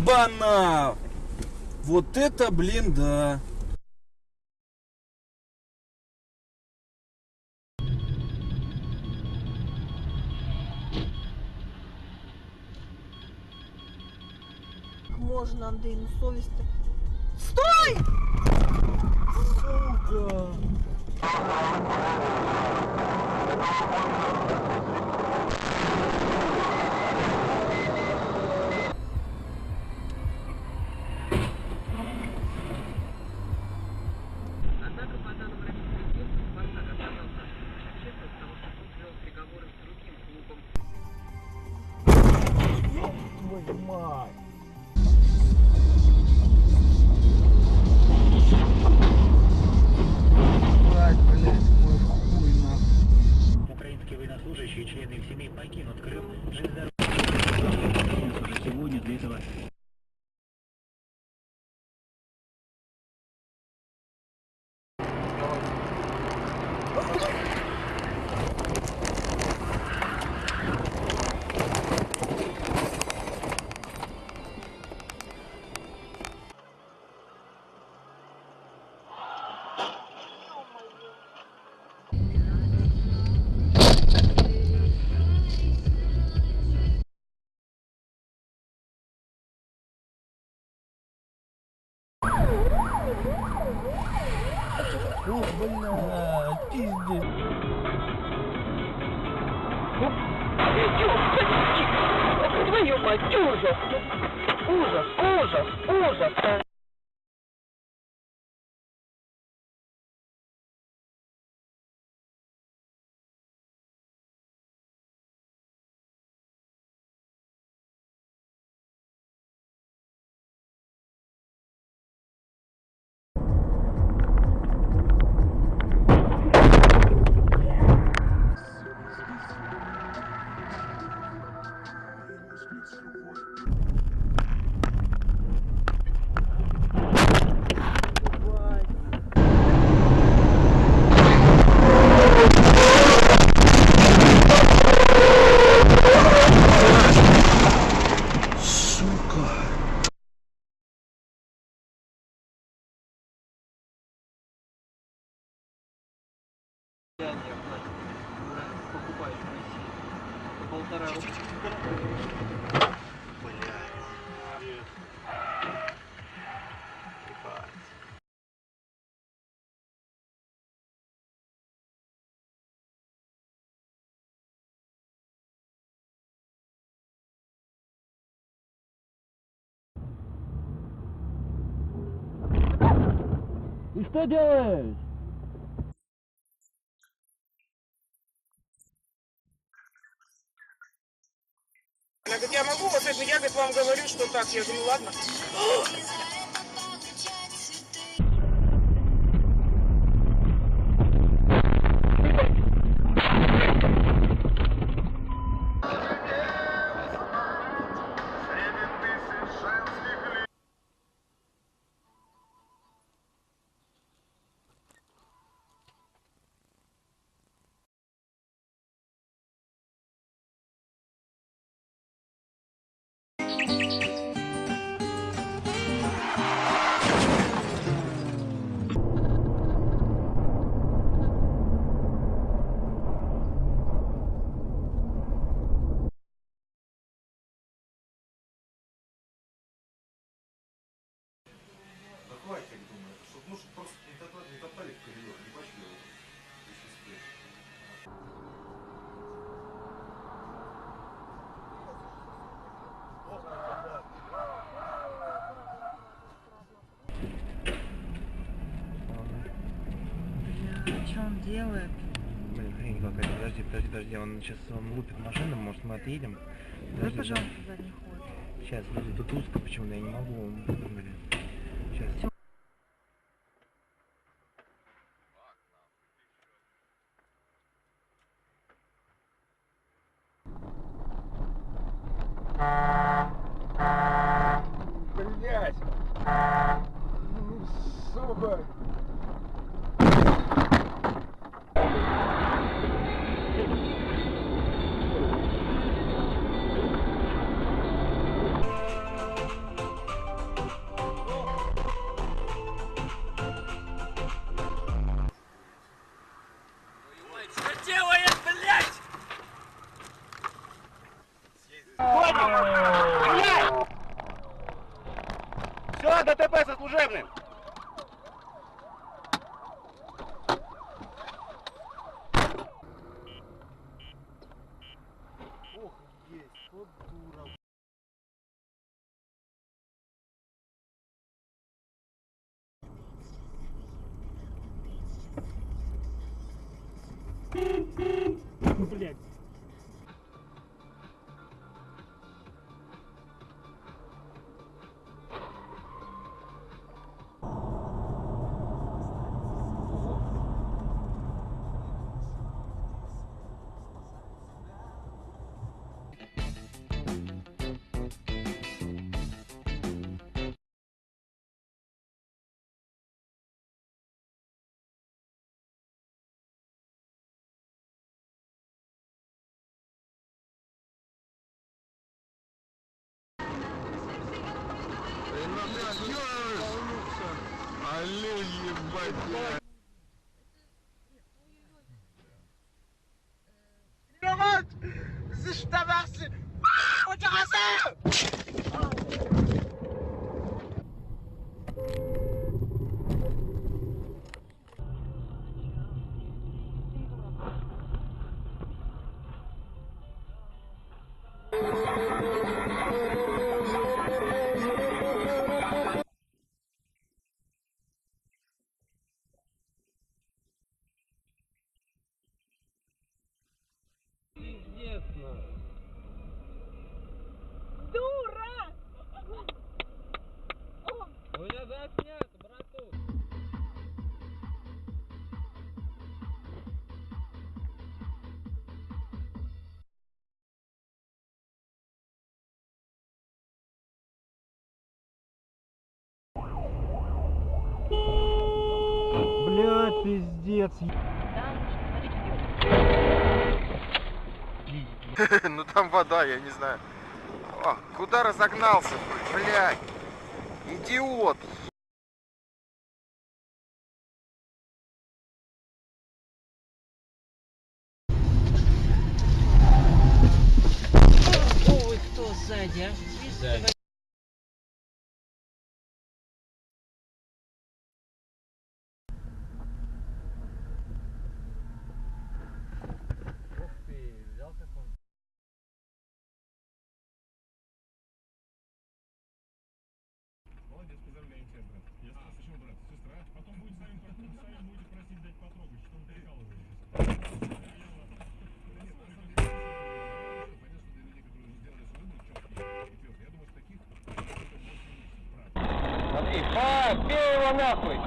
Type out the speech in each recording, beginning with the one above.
Оба-на! Вот это, блин, да. Можно, Андрей, ну совесть-то. Стой! Сука! Однако по данным российских служб Спартак оказался честным, потому что суд вел переговоры с другим клубом. Твою мать! Украинские военнослужащие и члены их семей покинут Крым. Железнодорожный уже сегодня для этого. Ох, бля, пиздец. Твою мать, ужас! Ужас, ужас, ужас! Покупаешь в России по 1,5 рубля. Ты что делаешь? Она говорит, я могу вот это, я, говорит, вам говорю, что так. Я говорю, ну ладно. Хватит, думаю, чтобы, ну, просто не топтали в коридор, не бачили его, если сплеть. Что он делает? Блин, хрень какая-то. Подожди, он сейчас лупит машину, может мы отъедем? Дай, пожалуйста, задний ход. Сейчас, подожди, тут узко почему-то, я не могу. Блин. Сейчас. Блять! Сука! Все, ДТП со служебным! Ох, есть, вот дура. Блядь. Блядь, пиздец. Ну там вода, я не знаю. О, куда разогнался, блядь? Идиот! Ой, кто сзади, а? Сзади. Ух ты, взял как он. Молодец, поздравляем тебя, брат. Я спросил, почему брат? Сестра? Потом будет сами будете просить дать потрогать, что он прикалывается. Понятно, для людей, которые сделали свой выбор четкий и твердый. Я думаю, что таких Смотри, бей его нахуй!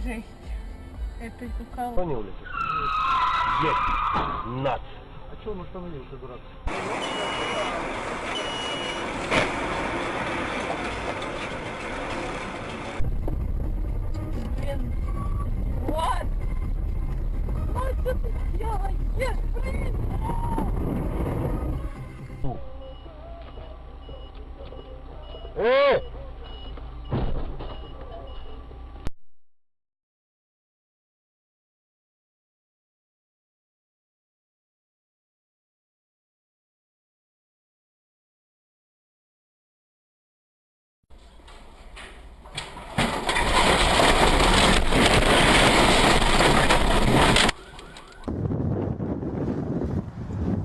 Жесть. Это упало. Кто не улетит? Есть! Нац! А что он остановился, дурак? Блин. Вот. Вот что ты делаешь, блин. Эй!